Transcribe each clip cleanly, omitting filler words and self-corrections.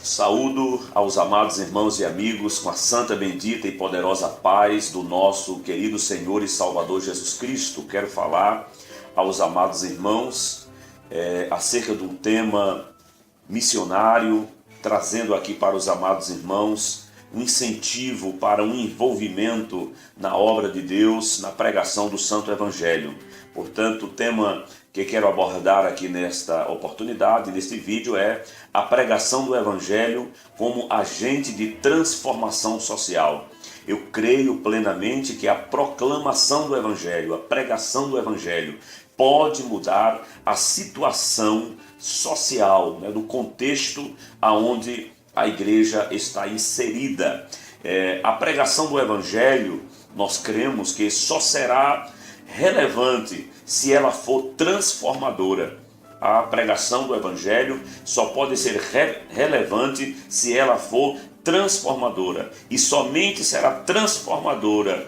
Saúdo aos amados irmãos e amigos com a santa, bendita e poderosa paz do nosso querido Senhor e Salvador Jesus Cristo. Quero falar aos amados irmãos acerca de um tema missionário, trazendo aqui para os amados irmãos um incentivo para um envolvimento na obra de Deus, na pregação do Santo Evangelho. Portanto, o tema que quero abordar aqui nesta oportunidade, neste vídeo, é a pregação do Evangelho como agente de transformação social. Eu creio plenamente que a proclamação do Evangelho, a pregação do Evangelho, pode mudar a situação social, do contexto aonde a igreja está inserida. A pregação do Evangelho, nós cremos que só será relevante se ela for transformadora. A pregação do Evangelho só pode ser relevante se ela for transformadora. E somente será transformadora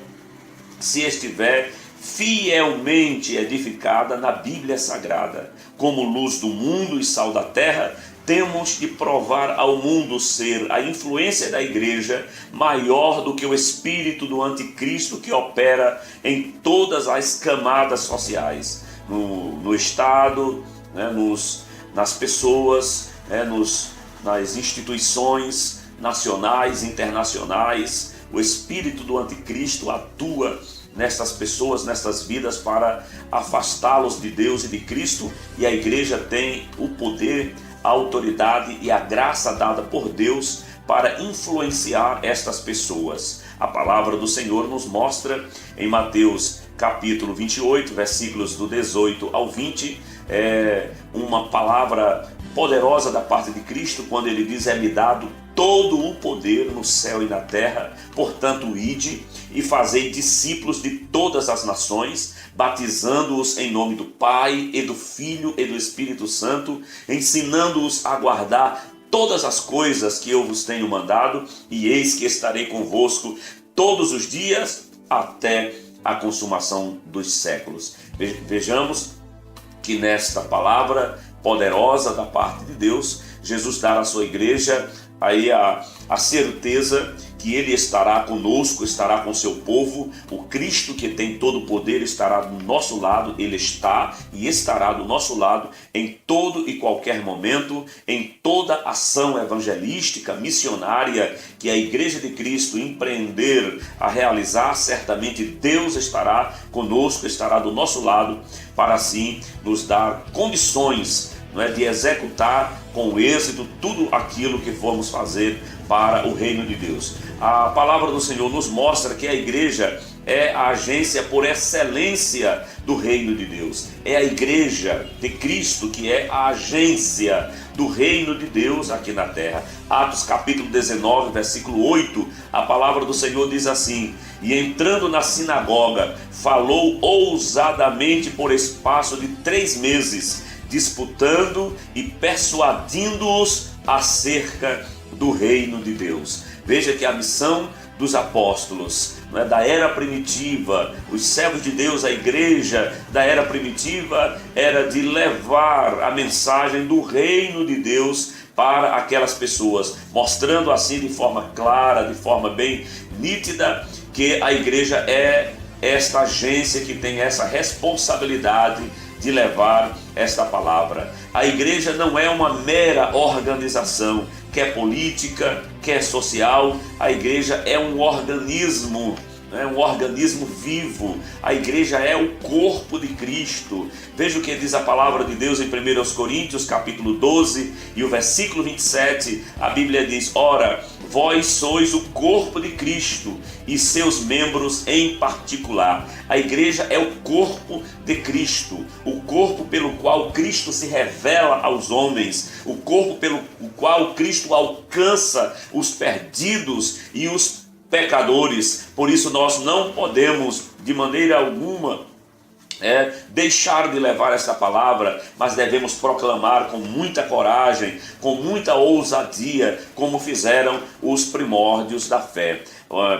se estiver fielmente edificada na Bíblia Sagrada. Como luz do mundo e sal da terra, temos de provar ao mundo ser a influência da igreja maior do que o espírito do anticristo que opera em todas as camadas sociais, no Estado, nas pessoas, nas instituições nacionais, internacionais. O espírito do anticristo atua nestas pessoas, nestas vidas, para afastá-los de Deus e de Cristo, e a igreja tem o poder, a autoridade e a graça dada por Deus para influenciar estas pessoas. A palavra do Senhor nos mostra em Mateus capítulo 28, versículos do 18 ao 20, uma palavra poderosa da parte de Cristo, quando ele diz: é-me dado todo o poder no céu e na terra, portanto ide e fazei discípulos de todas as nações, batizando-os em nome do Pai e do Filho e do Espírito Santo, ensinando-os a guardar todas as coisas que eu vos tenho mandado, e eis que estarei convosco todos os dias até a consumação dos séculos. Vejamos que nesta palavra poderosa da parte de Deus, Jesus dá à sua igreja aí a certeza que ele estará conosco, estará com seu povo. O Cristo, que tem todo o poder, estará do nosso lado. Ele está e estará do nosso lado em todo e qualquer momento, em toda ação evangelística, missionária que a Igreja de Cristo empreender a realizar. Certamente Deus estará conosco, estará do nosso lado, para assim nos dar condições de executar com êxito tudo aquilo que formos fazer para o reino de Deus. A palavra do Senhor nos mostra que a igreja é a agência por excelência do reino de Deus. É a igreja de Cristo que é a agência do reino de Deus aqui na terra. Atos capítulo 19, versículo 8, a palavra do Senhor diz assim: e entrando na sinagoga, falou ousadamente por espaço de 3 meses, disputando e persuadindo-os acerca do reino de Deus. Veja que a missão dos apóstolos, da era primitiva, os servos de Deus, a igreja da era primitiva, era de levar a mensagem do reino de Deus para aquelas pessoas, mostrando assim de forma clara, de forma bem nítida, que a igreja é esta agência que tem essa responsabilidade de levar esta palavra. A igreja não é uma mera organização, quer política, quer social. A igreja é um organismo, um organismo vivo. A igreja é o corpo de Cristo. Veja o que diz a palavra de Deus em 1 Coríntios capítulo 12 e o versículo 27. A Bíblia diz: ora, vós sois o corpo de Cristo e seus membros em particular. A igreja é o corpo de Cristo, o corpo pelo qual Cristo se revela aos homens, o corpo pelo qual Cristo alcança os perdidos e os pecadores. Por isso nós não podemos de maneira alguma deixar de levar esta palavra, mas devemos proclamar com muita coragem, com muita ousadia, como fizeram os primórdios da fé.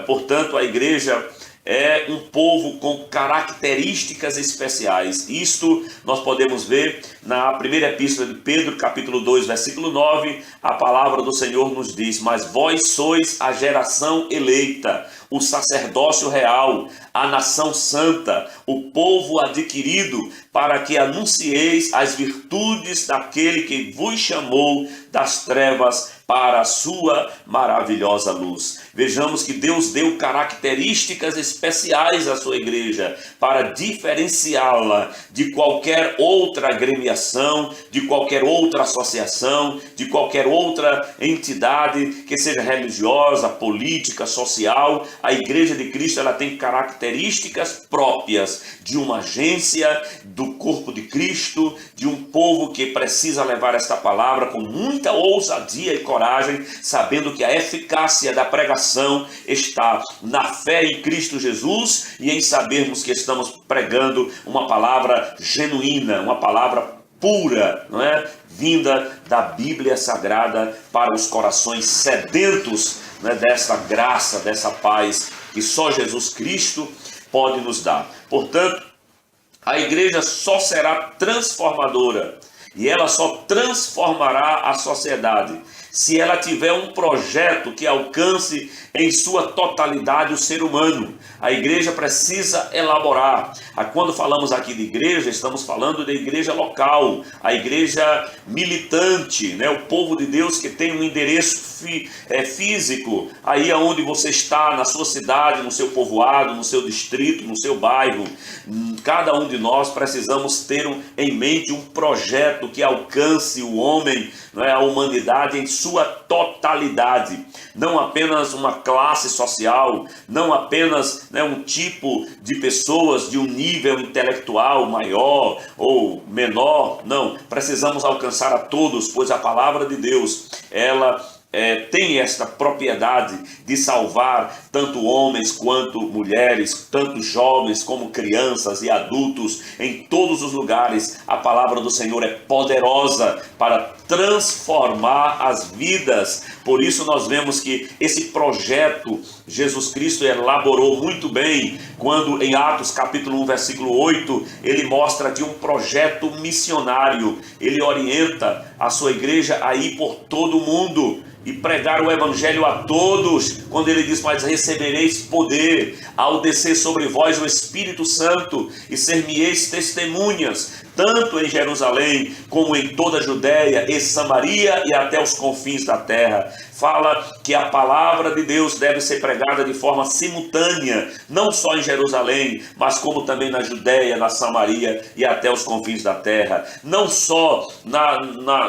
Portanto, a igreja é um povo com características especiais. Isto nós podemos ver na primeira epístola de Pedro, capítulo 2, versículo 9, a palavra do Senhor nos diz: mas vós sois a geração eleita, o sacerdócio real, a nação santa, o povo adquirido, para que anuncieis as virtudes daquele que vos chamou das trevas para a sua maravilhosa luz. Vejamos que Deus deu características especiais à sua igreja para diferenciá-la de qualquer outra agremiação, de qualquer outra associação, de qualquer outra entidade que seja religiosa, política, social. A Igreja de Cristo, ela tem características próprias de uma agência do corpo de Cristo, de um povo que precisa levar esta palavra com muita ousadia e coragem, sabendo que a eficácia da pregação está na fé em Cristo Jesus e em sabermos que estamos pregando uma palavra genuína, uma palavra pura, não é? Vinda da Bíblia Sagrada para os corações sedentos, né, dessa graça, dessa paz que só Jesus Cristo pode nos dar. Portanto, a igreja só será transformadora e ela só transformará a sociedade se ela tiver um projeto que alcance em sua totalidade o ser humano. A igreja precisa elaborar. Quando falamos aqui de igreja, estamos falando da igreja local, a igreja militante, né? O povo de Deus que tem um endereço físico, aí aonde você está, na sua cidade, no seu povoado, no seu distrito, no seu bairro. Cada um de nós precisamos ter em mente um projeto que alcance o homem, né, a humanidade em sua totalidade. Não apenas uma classe social, não apenas, né, um tipo de pessoas de um nível intelectual maior ou menor. Não, precisamos alcançar a todos, pois a palavra de Deus, ela tem esta propriedade de salvar tanto homens quanto mulheres, tanto jovens como crianças e adultos, em todos os lugares. A palavra do Senhor é poderosa para transformar as vidas. Por isso nós vemos que esse projeto Jesus Cristo elaborou muito bem, quando em Atos capítulo 1, versículo 8, ele mostra aqui um projeto missionário. Ele orienta a sua igreja a ir por todo o mundo e pregar o evangelho a todos, quando ele diz: mas recebereis poder ao descer sobre vós o Espírito Santo, e ser-me-eis testemunhas, tanto em Jerusalém, como em toda a Judéia e Samaria e até os confins da terra. Fala que a palavra de Deus deve ser pregada de forma simultânea, não só em Jerusalém, mas como também na Judéia, na Samaria e até os confins da terra. Não só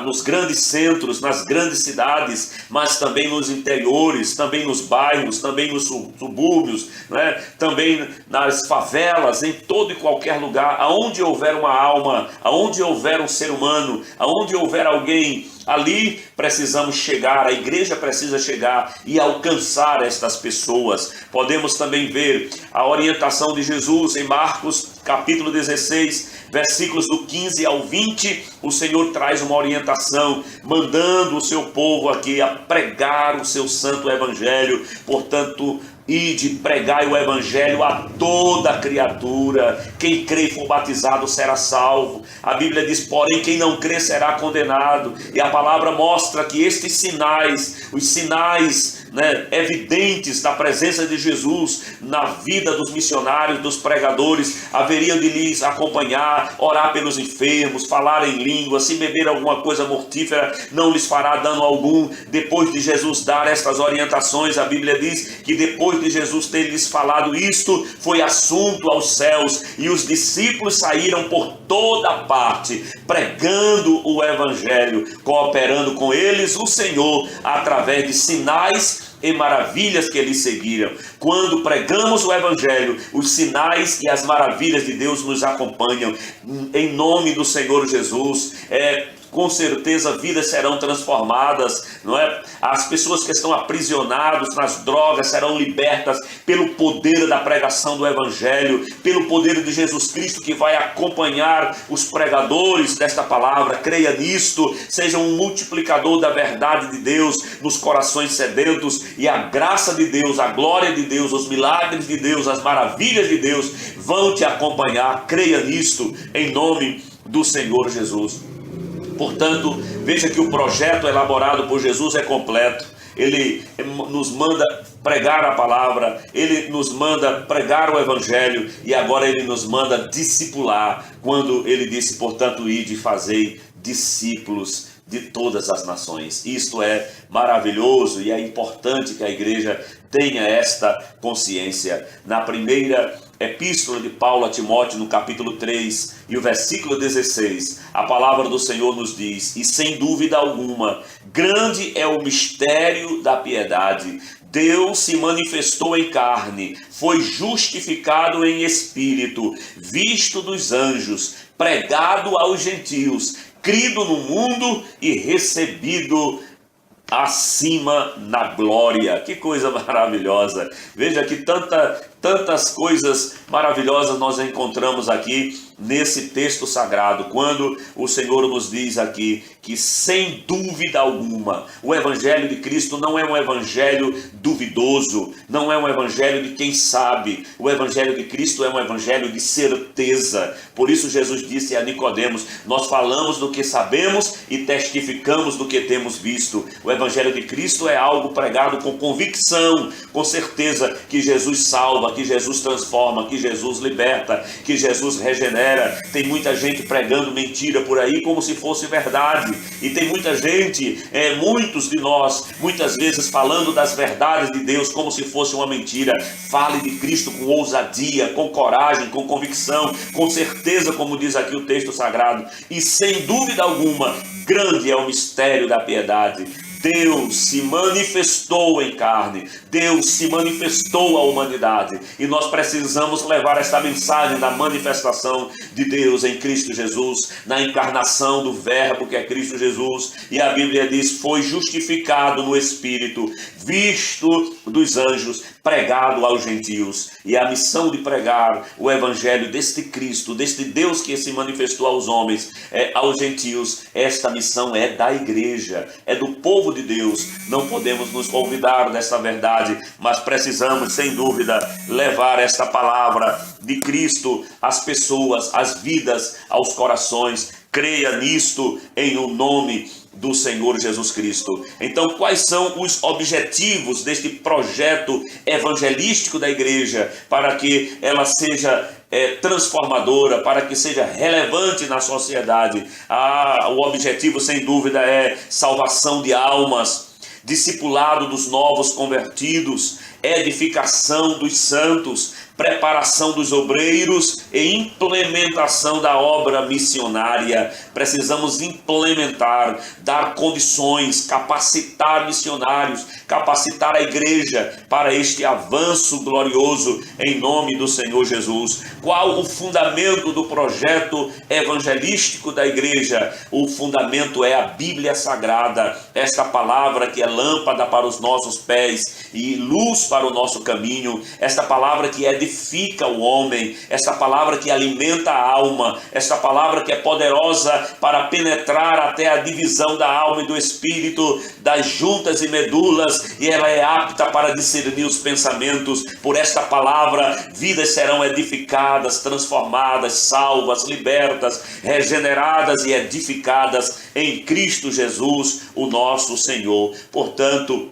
nos grandes centros, nas grandes cidades, mas também nos interiores, também nos bairros, também nos subúrbios, né? Também nas favelas, em todo e qualquer lugar, aonde houver uma alma, aonde houver um ser humano, aonde houver alguém, ali precisamos chegar, a igreja precisa chegar e alcançar estas pessoas. Podemos também ver a orientação de Jesus em Marcos capítulo 16, versículos do 15 ao 20, o Senhor traz uma orientação, mandando o seu povo aqui a pregar o seu santo evangelho. Portanto, ide, pregai o evangelho a toda criatura. Quem crê e for batizado será salvo. A Bíblia diz: porém, quem não crê será condenado. E a palavra mostra que estes sinais, os sinais, né, evidentes da presença de Jesus na vida dos missionários, dos pregadores, haveriam de lhes acompanhar, orar pelos enfermos, falar em língua, se beber alguma coisa mortífera não lhes fará dano algum. Depois de Jesus dar estas orientações, a Bíblia diz que depois de Jesus ter lhes falado isto, foi assunto aos céus, e os discípulos saíram por toda parte, pregando o evangelho, cooperando com eles o Senhor, através de sinais e maravilhas que eles seguiram. Quando pregamos o evangelho, os sinais e as maravilhas de Deus nos acompanham. Em nome do Senhor Jesus, com certeza vidas serão transformadas, não é? As pessoas que estão aprisionadas nas drogas serão libertas pelo poder da pregação do Evangelho, pelo poder de Jesus Cristo que vai acompanhar os pregadores desta palavra. Creia nisto, seja um multiplicador da verdade de Deus nos corações sedentos, e a graça de Deus, a glória de Deus, os milagres de Deus, as maravilhas de Deus vão te acompanhar. Creia nisto, em nome do Senhor Jesus. Portanto, veja que o projeto elaborado por Jesus é completo. Ele nos manda pregar a palavra, Ele nos manda pregar o Evangelho, e agora Ele nos manda discipular, quando Ele disse, portanto, ide e fazei discípulos de todas as nações. Isto é maravilhoso, e é importante que a igreja tenha esta consciência. Na primeira epístola de Paulo a Timóteo, no capítulo 3 e o versículo 16, a palavra do Senhor nos diz: e sem dúvida alguma, grande é o mistério da piedade. Deus se manifestou em carne, foi justificado em espírito, visto dos anjos, pregado aos gentios, crido no mundo e recebido acima na glória. Que coisa maravilhosa! Veja que tantas coisas maravilhosas nós encontramos aqui nesse texto sagrado, quando o Senhor nos diz aqui que, sem dúvida alguma, o Evangelho de Cristo não é um evangelho duvidoso, não é um evangelho de quem sabe. O Evangelho de Cristo é um evangelho de certeza. Por isso Jesus disse a Nicodemos: nós falamos do que sabemos e testificamos do que temos visto. O Evangelho de Cristo é algo pregado com convicção, com certeza que Jesus salva, que Jesus transforma, que Jesus liberta, que Jesus regenera. Tem muita gente pregando mentira por aí como se fosse verdade, e tem muita gente, muitos de nós, muitas vezes falando das verdades de Deus como se fosse uma mentira. Fale de Cristo com ousadia, com coragem, com convicção, com certeza, como diz aqui o texto sagrado. E sem dúvida alguma, grande é o mistério da piedade. Deus se manifestou em carne, Deus se manifestou à humanidade, e nós precisamos levar esta mensagem da manifestação de Deus em Cristo Jesus, na encarnação do Verbo que é Cristo Jesus. E a Bíblia diz: foi justificado no Espírito, visto dos anjos, pregado aos gentios. E a missão de pregar o Evangelho deste Cristo, deste Deus que se manifestou aos homens, aos gentios, esta missão é da igreja, é do povo de Deus. Não podemos nos olvidar desta verdade, mas precisamos, sem dúvida, levar esta palavra de Cristo às pessoas, às vidas, aos corações. Creia nisto em o nome do Senhor Jesus Cristo. Então, quais são os objetivos deste projeto evangelístico da igreja, para que ela seja transformadora, para que seja relevante na sociedade? O objetivo, sem dúvida, é salvação de almas, discipulado dos novos convertidos, edificação dos santos, preparação dos obreiros e implementação da obra missionária. Precisamos implementar, dar condições, capacitar missionários, capacitar a igreja para este avanço glorioso em nome do Senhor Jesus. Qual o fundamento do projeto evangelístico da igreja? O fundamento é a Bíblia Sagrada, esta palavra que é lâmpada para os nossos pés e luz para o nosso caminho, esta palavra que edifica o homem, esta palavra que alimenta a alma, esta palavra que é poderosa para penetrar até a divisão da alma e do espírito, das juntas e medulas, e ela é apta para discernir os pensamentos. Por esta palavra, vidas serão edificadas, transformadas, salvas, libertas, regeneradas e edificadas em Cristo Jesus, o nosso Senhor. Portanto,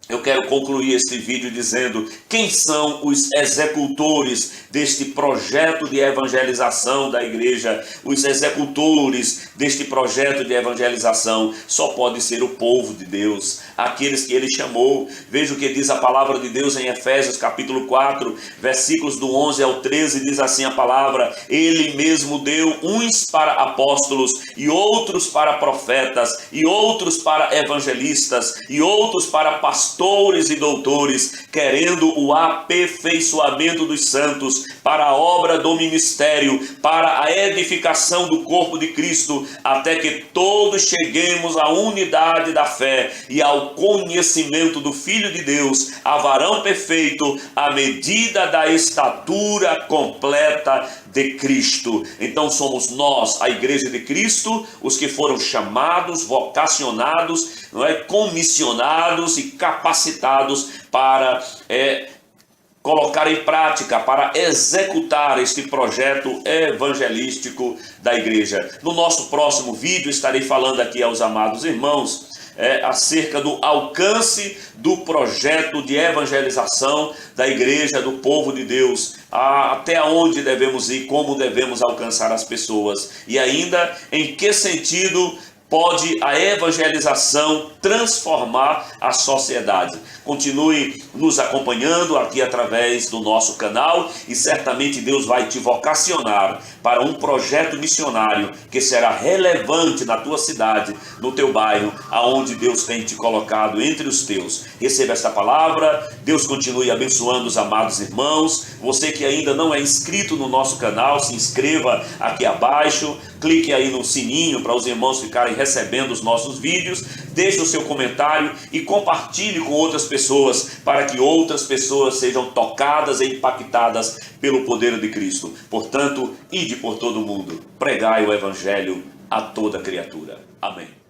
eu quero concluir este vídeo dizendo: quem são os executores deste projeto de evangelização da igreja? Os executores deste projeto de evangelização só pode ser o povo de Deus, aqueles que ele chamou. Veja o que diz a palavra de Deus em Efésios capítulo 4, versículos do 11 ao 13, diz assim a palavra: ele mesmo deu uns para apóstolos, e outros para profetas, e outros para evangelistas, e outros para pastores, pastores e doutores, querendo o aperfeiçoamento dos santos para a obra do ministério, para a edificação do corpo de Cristo, até que todos cheguemos à unidade da fé e ao conhecimento do Filho de Deus, a varão perfeito, à medida da estatura completa de Cristo. Então somos nós, a Igreja de Cristo, os que foram chamados, vocacionados, comissionados e capacitados para colocar em prática, para executar este projeto evangelístico da igreja. No nosso próximo vídeo estarei falando aqui aos amados irmãos acerca do alcance do projeto de evangelização da igreja, do povo de Deus, até onde devemos ir, como devemos alcançar as pessoas e ainda em que sentido pode a evangelização transformar a sociedade. Continue nos acompanhando aqui através do nosso canal e certamente Deus vai te vocacionar para um projeto missionário que será relevante na tua cidade, no teu bairro, aonde Deus tem te colocado entre os teus. Receba esta palavra, Deus continue abençoando os amados irmãos. Você que ainda não é inscrito no nosso canal, se inscreva aqui abaixo, clique aí no sininho para os irmãos ficarem recebendo os nossos vídeos, deixe o seu comentário e compartilhe com outras pessoas, para que outras pessoas sejam tocadas e impactadas pelo poder de Cristo. Portanto, ide por todo o mundo, pregai o evangelho a toda criatura. Amém.